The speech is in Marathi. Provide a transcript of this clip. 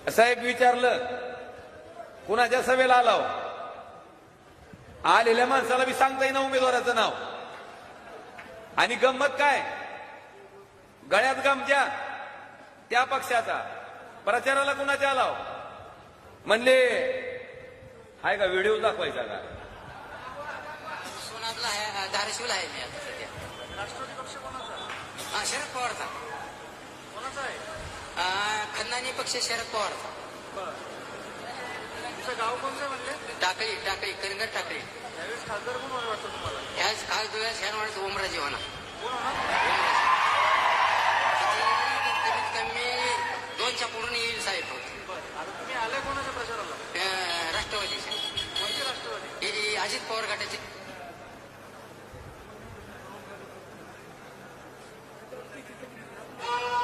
साहेब विचारलं कुणाच्या सभेला आलाव, आलेल्या माणसाला बी सांगता येईना उमेदवाराचं नाव. आणि गंमत काय, गळ्यात गमजा त्या पक्षाचा, प्रचाराला कुणाच्या आलाव म्हणले हाय का व्हिडिओ दाखवायचा का? सोनातला आहे, धाराशिवला आहे मी आता सध्या. राष्ट्रवादी पक्ष कोणाचा? शरद पवारचा. कोणाचा आहे? खंदानी पक्ष शरद पवारचा. तुमचं गाव कोणतं म्हणले? टाकळी टाकळी कलिंगड टाकळी. यावेळेस खासदार कोण होणार वाटतं तुम्हाला? ह्याच खास डोळ्यात छान वाटतं ओमराजे होणार. कोण होणार? कमीत कमी 2च्या पुढून येईल साहेब. बरं, आता तुम्ही आले कोणाच्या प्रचाराला? राष्ट्रवादीचे. कोणते राष्ट्रवादी? हे अजित पवार गटाचे